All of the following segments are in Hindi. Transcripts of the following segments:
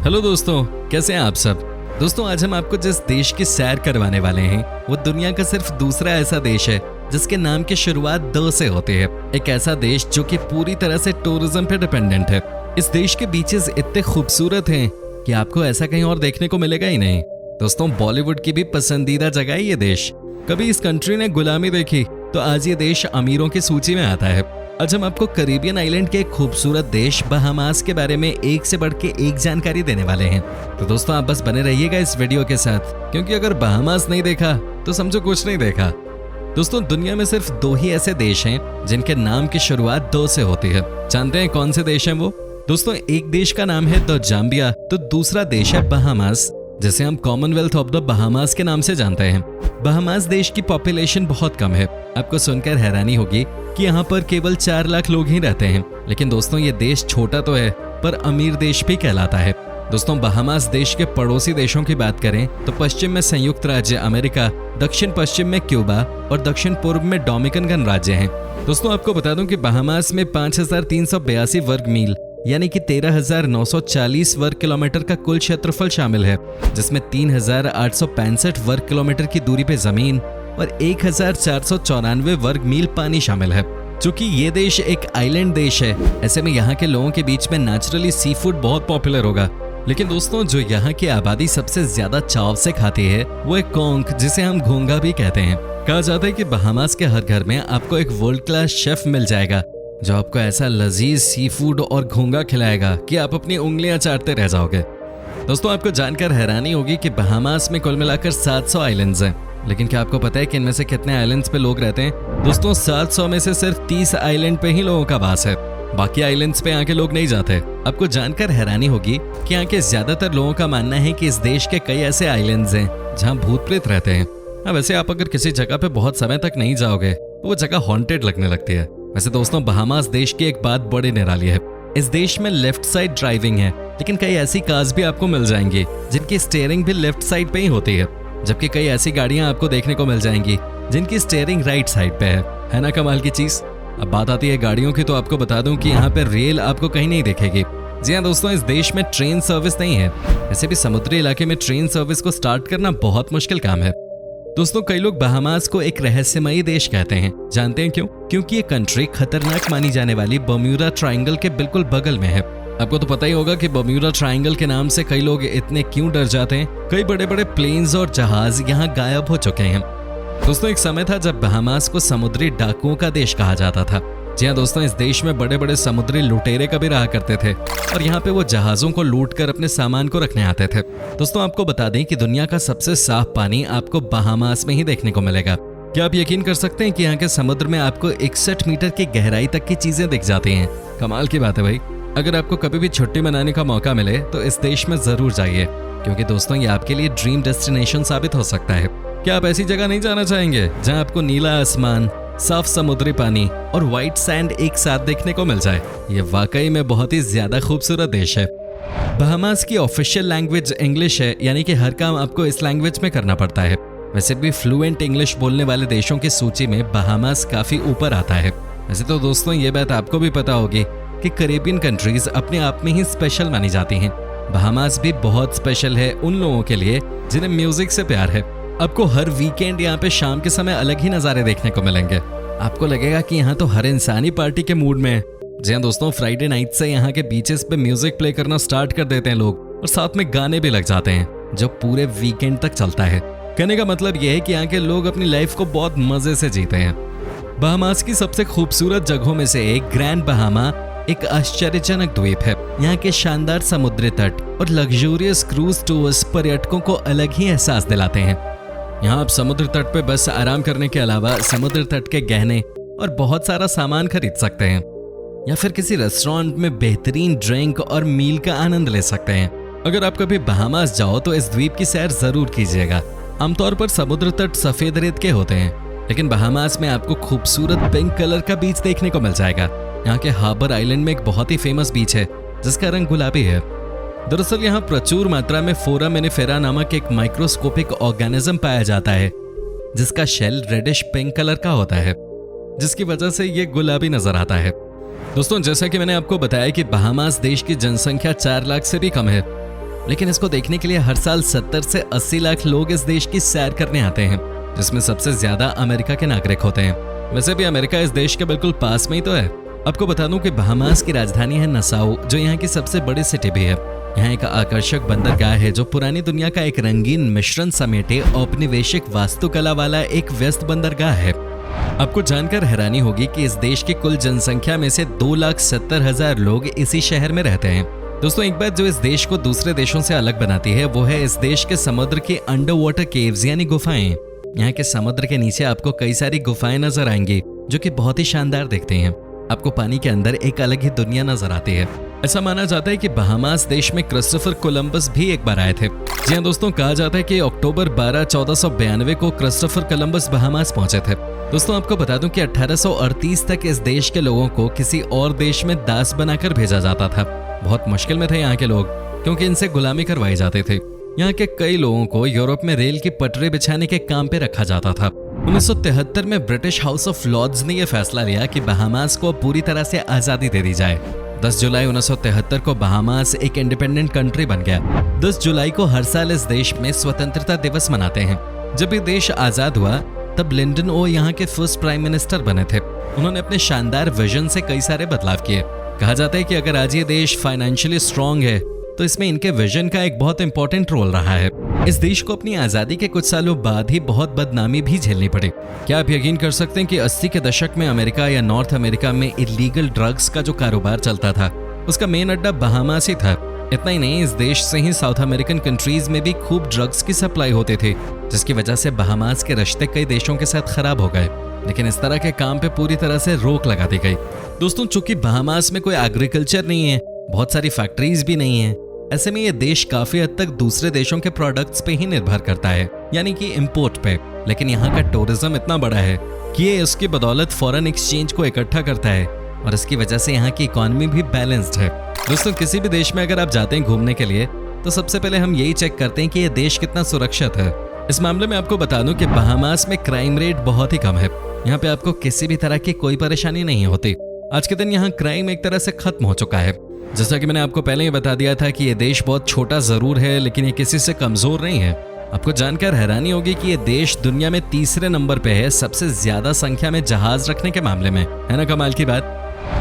हेलो दोस्तों, कैसे हैं आप सब। दोस्तों, आज हम आपको जिस देश की सैर करवाने वाले हैं वो दुनिया का सिर्फ दूसरा ऐसा देश है जिसके नाम की शुरुआत द से होती है। एक ऐसा देश जो कि पूरी तरह से टूरिज्म पे डिपेंडेंट है। इस देश के बीचेस इतने खूबसूरत हैं कि आपको ऐसा कहीं और देखने को मिलेगा ही नहीं। दोस्तों, बॉलीवुड की भी पसंदीदा जगह है ये देश। कभी इस कंट्री ने गुलामी देखी तो आज ये देश अमीरों की सूची में आता है। आज हम आपको कैरिबियन आइलैंड के एक खूबसूरत देश बहामास के बारे में एक से बढ़ के एक जानकारी देने वाले हैं। तो दोस्तों, आप बस बने रहिएगा इस वीडियो के साथ, क्योंकि अगर बहामास नहीं देखा तो समझो कुछ नहीं देखा। दोस्तों, दुनिया में सिर्फ 2 ही ऐसे देश हैं जिनके नाम की शुरुआत 2 से होती है। जानते हैं कौन से देश हैं वो? दोस्तों, एक देश का नाम है द जाम्बिया, तो दूसरा देश है बहामास, जिसे हम कॉमनवेल्थ ऑफ द बहामास के नाम से जानते हैं। बहामास देश की पॉपुलेशन बहुत कम है। आपको सुनकर हैरानी होगी कि यहाँ पर केवल 4 लाख लोग ही रहते हैं, लेकिन दोस्तों ये देश छोटा तो है पर अमीर देश भी कहलाता है। दोस्तों, बहामास देश के पड़ोसी देशों की बात करें तो पश्चिम में संयुक्त राज्य अमेरिका, दक्षिण पश्चिम में क्यूबा और दक्षिण पूर्व में डोमिनिकन गणराज्य हैं। दोस्तों, आपको बता दूं कि बहामास में 5382 वर्ग मील यानी कि 13,940 वर्ग किलोमीटर का कुल क्षेत्रफल शामिल है, जिसमें 3,865 वर्ग किलोमीटर की दूरी पे जमीन और 1,494 वर्ग मील पानी शामिल है। चूंकि ये देश एक आइलैंड देश है, ऐसे में यहाँ के लोगों के बीच में नेचुरली सी फूड बहुत पॉपुलर होगा। लेकिन दोस्तों, जो यहाँ की आबादी सबसे ज्यादा चाव से खाती है वो एक कॉन्क, जिसे हम घोंगा भी कहते हैं। कहा जाता है कि बहामास के हर घर में आपको एक वर्ल्ड क्लास शेफ मिल जाएगा जो आपको ऐसा लजीज सी फूड और घोंगा खिलाएगा कि आप अपनी उंगलियां चाटते रह जाओगे। दोस्तों, आपको जानकर हैरानी होगी कि बहामास में कुल मिलाकर 700 आइलैंड्स हैं, लेकिन क्या आपको पता है कि इनमें से कितने आइलैंड्स पे लोग रहते हैं? दोस्तों, 700 में से सिर्फ 30 आइलैंड पे ही लोगों का वास है। बाकी आइलैंड्स पे यहाँ के लोग नहीं जाते। आपको जानकर हैरानी होगी कि यहाँ के ज्यादातर लोगों का मानना है कि इस देश के कई ऐसे आइलैंड्स हैं जहाँ भूत प्रेत रहते हैं। वैसे आप अगर किसी जगह पे बहुत समय तक नहीं जाओगे तो वो जगह हॉन्टेड लगने लगती है। वैसे दोस्तों, बहामास देश की एक बात बड़ी निराली है। इस देश में लेफ्ट साइड ड्राइविंग है, लेकिन कई ऐसी कार्स भी आपको मिल जाएंगी जिनकी स्टीयरिंग भी लेफ्ट साइड पे ही होती है, जबकि कई ऐसी गाड़ियां आपको देखने को मिल जाएंगी जिनकी स्टीयरिंग राइट साइड पे है ना कमाल की चीज। अब बात आती है गाड़ियों की, तो आपको बता दूं कि यहाँ पे रेल आपको कहीं नहीं दिखेगी। जी हाँ दोस्तों, इस देश में ट्रेन सर्विस नहीं है। ऐसे भी समुद्री इलाके में ट्रेन सर्विस को स्टार्ट करना बहुत मुश्किल काम है। दोस्तों, कई लोग बहामास को एक रहस्यमयी देश कहते हैं। जानते हैं क्यों? क्योंकि ये कंट्री खतरनाक मानी जाने वाली बर्म्यूडा ट्रायंगल के बिल्कुल बगल में है। आपको तो पता ही होगा कि बर्म्यूडा ट्रायंगल के नाम से कई लोग इतने क्यों डर जाते हैं। कई बड़े बड़े प्लेन्स और जहाज यहाँ गायब हो चुके हैं। दोस्तों, एक समय था जब बहामास को समुद्री डाकुओं का देश कहा जाता था। जी हाँ दोस्तों, इस देश में बड़े बड़े समुद्री लुटेरे कभी रहा करते थे और यहाँ पे वो जहाजों को लूट कर अपने सामान को रखने आते थे। दोस्तों, आपको बता दें कि दुनिया का सबसे साफ पानी आपको बहामास में ही देखने को मिलेगा। क्या आप यकीन कर सकते हैं कि यहाँ के समुद्र में आपको 61 मीटर की गहराई तक की चीजें दिख जाती हैं। कमाल की बात है भाई। अगर आपको कभी भी छुट्टी मनाने का मौका मिले तो इस देश में जरूर जाइए, क्योंकि दोस्तों ये आपके लिए ड्रीम डेस्टिनेशन साबित हो सकता है। क्या आप ऐसी जगह नहीं जाना चाहेंगे जहां आपको नीला आसमान, साफ समुद्री पानी और व्हाइट सैंड एक साथ देखने को मिल जाए? ये वाकई में बहुत ही ज्यादा खूबसूरत देश है। बहामास की ऑफिशियल लैंग्वेज इंग्लिश है, यानी कि हर काम आपको इस लैंग्वेज में करना पड़ता है। वैसे भी फ्लुएंट इंग्लिश बोलने वाले देशों की सूची में बहामास काफी ऊपर आता है। वैसे तो दोस्तों, ये बात आपको भी पता होगी कि कैरिबियन कंट्रीज अपने आप में ही स्पेशल मानी जाती हैं। बहामास भी बहुत स्पेशल है उन लोगों के लिए जिन्हें म्यूजिक से प्यार है। आपको हर वीकेंड यहाँ पे शाम के समय अलग ही नज़ारे देखने को मिलेंगे। आपको लगेगा कि यहाँ तो हर इंसानी पार्टी के मूड में है। जी हाँ दोस्तों, फ्राइडे नाइट से यहाँ के बीचेस पे म्यूजिक प्ले करना स्टार्ट कर देते हैं लोग, और साथ में गाने भी लग जाते हैं जो पूरे वीकेंड तक चलता है। कहने का मतलब यह है कि यहाँ के लोग अपनी लाइफ को बहुत मजे से जीते हैं। बहामास की सबसे खूबसूरत जगहों में से एक ग्रैंड बहामा एक आश्चर्यजनक द्वीप है। यहाँ के शानदार समुद्री तट और लग्जूरियस क्रूज टूर्स पर्यटकों को अलग ही एहसास दिलाते हैं। यहाँ आप समुद्र तट पे बस आराम करने के अलावा समुद्र तट के गहने और बहुत सारा सामान खरीद सकते हैं, या फिर किसी रेस्टोरेंट में बेहतरीन ड्रिंक और मील का आनंद ले सकते हैं। अगर आप कभी बहामास जाओ तो इस द्वीप की सैर जरूर कीजिएगा। आमतौर पर समुद्र तट सफेद रेत के होते हैं, लेकिन बहामास में आपको खूबसूरत पिंक कलर का बीच देखने को मिल जाएगा। यहाँ के हार्बर आइलैंड में एक बहुत ही फेमस बीच है जिसका रंग गुलाबी है। दरअसल यहाँ प्रचुर मात्रा में फोरामिनिफेरा नामक एक माइक्रोस्कोपिक ऑर्गेनिज्म पाया जाता है जिसका शेल रेडिश पिंक कलर का होता है, जिसकी वजह से ये गुलाबी नजर आता है। दोस्तों, जैसा कि मैंने आपको बताया कि बहामास देश की जनसंख्या 4 लाख से भी कम है। लेकिन इसको देखने के लिए हर साल 70 से 80 लाख लोग इस देश की सैर करने आते हैं, जिसमें सबसे ज्यादा अमेरिका के नागरिक होते हैं। वैसे भी अमेरिका इस देश के बिल्कुल पास में ही तो है। आपको बता दूं कि बहामास की राजधानी है नसाउ, जो यहाँ की सबसे बड़ी सिटी भी है। यहाँ एक आकर्षक बंदरगाह है जो पुरानी दुनिया का एक रंगीन मिश्रण समेटे औपनिवेशिक वास्तुकला वाला एक व्यस्त बंदरगाह है। आपको जानकर हैरानी होगी कि इस देश की कुल जनसंख्या में से 2,70,000 लोग इसी शहर में रहते हैं। दोस्तों, एक बात जो इस देश को दूसरे देशों से अलग बनाती है वो है इस देश के समुद्र के अंडर वाटर केव्स यानी गुफाएं। यहाँ के समुद्र के नीचे आपको कई सारी गुफाएं नजर आएंगी जो कि बहुत ही शानदार दिखती हैं। आपको पानी के अंदर एक अलग ही दुनिया नजर आती है। ऐसा माना जाता है कि बहामास देश में क्रिस्टोफर कोलंबस भी एक बार आए थे। जी हाँ दोस्तों, कहा जाता है कि अक्टूबर 12, 1492 को क्रिस्टोफर कोलंबस बहामास पहुंचे थे। दोस्तों, आपको बता दूं कि 1838 तक इस देश के लोगों को किसी और देश में दास बनाकर भेजा जाता था। बहुत मुश्किल में थे यहाँ के लोग, क्योंकि इनसे गुलामी करवाई जाते थे। यहाँ के कई लोगों को यूरोप में रेल की पटरी बिछाने के काम पे रखा जाता था। 1973 में ब्रिटिश हाउस ऑफ लॉर्ड्स ने यह फैसला लिया कि बहामास को पूरी तरह से आजादी दे दी जाए। 10 जुलाई 1973 को बहामास एक इंडिपेंडेंट कंट्री बन गया। 10 जुलाई को हर साल इस देश में स्वतंत्रता दिवस मनाते हैं। जब ये देश आजाद हुआ तब लिंडन ओ यहाँ के फर्स्ट प्राइम मिनिस्टर बने थे। उन्होंने अपने शानदार विजन से कई सारे बदलाव किए। कहा जाता है कि अगर आज ये देश फाइनेंशियली स्ट्रांग है तो इसमें इनके विजन का एक बहुत इंपॉर्टेंट रोल रहा है। इस देश को अपनी आजादी के कुछ सालों बाद ही बहुत बदनामी भी झेलनी पड़ी। क्या आप यकीन कर सकते हैं कि 80 के दशक में अमेरिका या नॉर्थ अमेरिका में इलीगल ड्रग्स का जो कारोबार चलता था उसका मेन अड्डा बहामास ही था। इतना ही नहीं, इस देश से ही साउथ अमेरिकन कंट्रीज में भी खूब ड्रग्स की सप्लाई होती थी, जिसकी वजह से बहामास के रिश्ते कई देशों के साथ खराब हो गए। लेकिन इस तरह के काम पे पूरी तरह से रोक लगा दी गई। दोस्तों, चूंकि बहामास में कोई एग्रीकल्चर नहीं है, बहुत सारी फैक्ट्रीज भी नहीं है, ऐसे में ये देश काफी हद तक दूसरे देशों के प्रोडक्ट्स पे ही निर्भर करता है, यानी कि इंपोर्ट पे। लेकिन यहाँ का टूरिज्म इतना बड़ा है कि ये इसकी बदौलत फॉरेन एक्सचेंज को इकट्ठा करता है और इसकी वजह से यहाँ की इकोनॉमी भी बैलेंस्ड है। दोस्तों, किसी भी देश में अगर आप जाते हैं घूमने के लिए तो सबसे पहले हम यही चेक करते हैं कि ये देश कितना सुरक्षित है। इस मामले में आपको बता दूं कि बहामास में क्राइम रेट बहुत ही कम है। यहाँ पे आपको किसी भी तरह की कोई परेशानी नहीं होती। आज के दिन यहाँ क्राइम एक तरह से खत्म हो चुका है। जैसा कि मैंने आपको पहले ही बता दिया था कि ये देश बहुत छोटा जरूर है, लेकिन ये किसी से कमजोर नहीं है। आपको जानकर हैरानी होगी कि ये देश दुनिया में तीसरे नंबर पे है सबसे ज्यादा संख्या में जहाज रखने के मामले में। है ना कमाल की बात।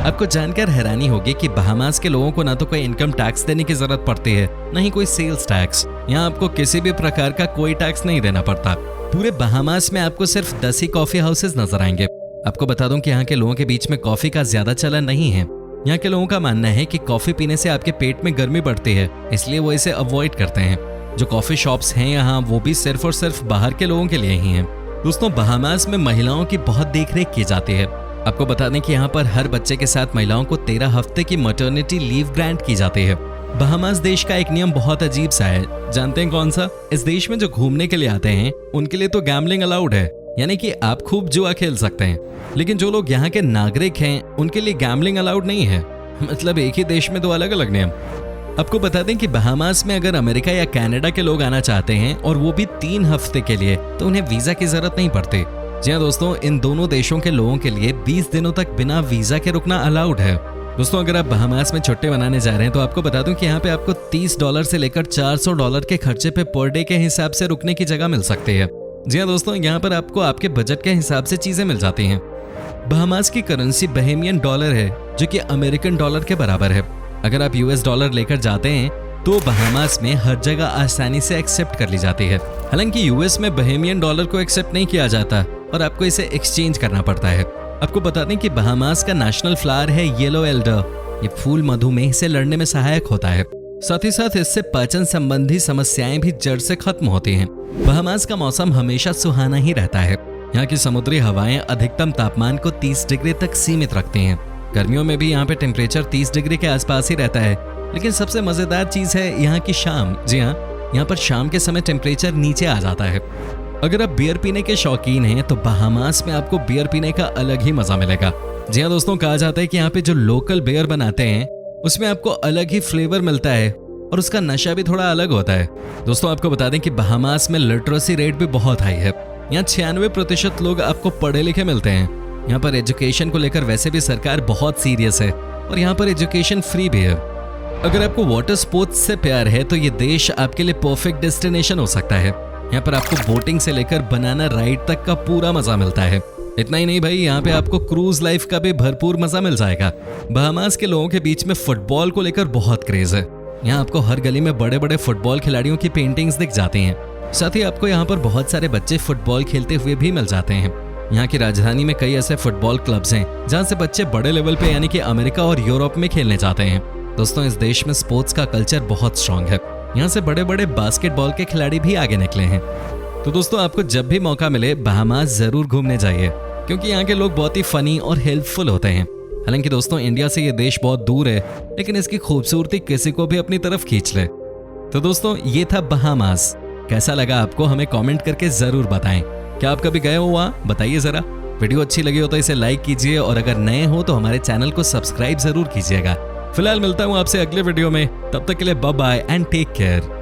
आपको जानकर हैरानी होगी कि बहामास के लोगों को ना तो कोई इनकम टैक्स देने की जरूरत पड़ती है, न ही कोई सेल्स टैक्स। यहाँ आपको किसी भी प्रकार का कोई टैक्स नहीं देना पड़ता। पूरे बहामास में आपको सिर्फ 10 ही कॉफी हाउसेज नजर आएंगे। आपको बता दूं कि यहाँ के लोगों के बीच में कॉफी का ज्यादा चलन नहीं है। यहाँ के लोगों का मानना है कि कॉफी पीने से आपके पेट में गर्मी बढ़ती है, इसलिए वो इसे अवॉइड करते हैं। जो कॉफी शॉप्स हैं यहाँ, वो भी सिर्फ और सिर्फ बाहर के लोगों के लिए ही हैं। दोस्तों, बहामास में महिलाओं की बहुत देखरेख की जाती है। आपको बता दें कि यहाँ पर हर बच्चे के साथ महिलाओं को 13 हफ्ते की मैटरनिटी लीव ग्रांट की जाती है। बहामास देश का एक नियम बहुत अजीब सा है। जानते हैं कौन सा? इस देश में जो घूमने के लिए आते हैं उनके लिए तो गैम्बलिंग अलाउड है, यानी कि आप खूब जुआ खेल सकते हैं। लेकिन जो लोग यहाँ के नागरिक हैं उनके लिए गैम्बलिंग अलाउड नहीं है। मतलब एक ही देश में दो अलग अलग नियम। आपको बता दें कि बहामास में अगर अमेरिका या कनाडा के लोग आना चाहते हैं और वो भी 3 हफ्ते के लिए, तो उन्हें वीजा की जरूरत नहीं पड़ती। जी हाँ दोस्तों, इन दोनों देशों के लोगों के लिए 20 दिनों तक बिना वीजा के रुकना अलाउड है। दोस्तों, अगर आप बहामास में छुट्टी मनाने जा रहे हैं तो आपको बता दूं कि यहाँ पे आपको $30 से लेकर $400 के खर्चे पे पर डे के हिसाब से रुकने की जगह मिल सकती है। जी हाँ दोस्तों, यहाँ पर आपको आपके बजट के हिसाब से चीजें मिल जाती हैं। बहामास की करेंसी बहेमियन डॉलर है, जो कि अमेरिकन डॉलर के बराबर है। अगर आप US डॉलर लेकर जाते हैं तो बहामास में हर जगह आसानी से एक्सेप्ट कर ली जाती है। हालांकि US में बहेमियन डॉलर को एक्सेप्ट नहीं किया जाता और आपको इसे एक्सचेंज करना पड़ता है। आपको बता दें कि बहामास का नेशनल फ्लावर है येलो एल्डर। ये फूल मधुमेह से लड़ने में सहायक होता है। साथ ही साथ इससे पाचन संबंधी समस्याएं भी जड़ से खत्म होती हैं। बहामास का मौसम हमेशा सुहाना ही रहता है। यहाँ की समुद्री हवाएं अधिकतम तापमान को 30 डिग्री तक सीमित रखती हैं। गर्मियों में भी यहाँ पे टेम्परेचर 30 डिग्री के आसपास ही रहता है। लेकिन सबसे मजेदार चीज है यहाँ की शाम। जी हाँ, यहाँ पर शाम के समय टेम्परेचर नीचे आ जाता है। अगर आप बियर पीने के शौकीन हैं तो बहामास में आपको बियर पीने का अलग ही मजा मिलेगा। जी हाँ दोस्तों, कहा जाता है कि यहाँ पे जो लोकल बियर बनाते हैं उसमें आपको अलग ही फ्लेवर मिलता है और उसका नशा भी थोड़ा अलग होता है। दोस्तों, आपको बता दें कि बहामास में लिटरेसी रेट भी बहुत हाई है। यहाँ 96% लोग आपको पढ़े लिखे मिलते हैं। यहाँ पर एजुकेशन को लेकर वैसे भी सरकार बहुत सीरियस है और यहाँ पर एजुकेशन फ्री भी है। अगर आपको वाटर स्पोर्ट्स से प्यार है तो ये देश आपके लिए परफेक्ट डेस्टिनेशन हो सकता है। यहाँ पर आपको बोटिंग से लेकर बनाना राइड तक का पूरा मजा मिलता है। इतना ही नहीं भाई, यहाँ पे आपको क्रूज लाइफ का भी भरपूर मजा मिल जाएगा। बहामास के लोगों के बीच में फुटबॉल को लेकर बहुत क्रेज है। यहाँ आपको हर गली में बड़े बड़े फुटबॉल खिलाड़ियों की पेंटिंग्स दिख जाती हैं। साथ ही आपको यहाँ पर बहुत सारे बच्चे फुटबॉल खेलते हुए भी मिल जाते हैं। यहाँ की राजधानी में कई ऐसे फुटबॉल क्लब्स हैं जहाँ से बच्चे बड़े लेवल पे यानी कि अमेरिका और यूरोप में खेलने जाते हैं। दोस्तों, इस देश में स्पोर्ट्स का कल्चर बहुत स्ट्रांग है। यहाँ से बड़े बड़े बास्केटबॉल के खिलाड़ी भी आगे निकले हैं। तो दोस्तों, आपको जब भी मौका मिले बहामास जरूर घूमने जाइए, क्योंकि यहाँ के लोग बहुत ही फनी और हेल्पफुल होते हैं। हालांकि दोस्तों, इंडिया से ये देश बहुत दूर है, लेकिन इसकी खूबसूरती किसी को भी अपनी तरफ खींच ले। तो दोस्तों, ये था बहामास। कैसा लगा आपको, हमें कमेंट करके जरूर बताएं। क्या आप कभी गए हो वहाँ, बताइए जरा। वीडियो अच्छी लगी हो तो इसे लाइक कीजिए और अगर नए हो तो हमारे चैनल को सब्सक्राइब जरूर कीजिएगा। फिलहाल मिलता हूँ आपसे अगले वीडियो में, तब तक के लिए bye bye and take care.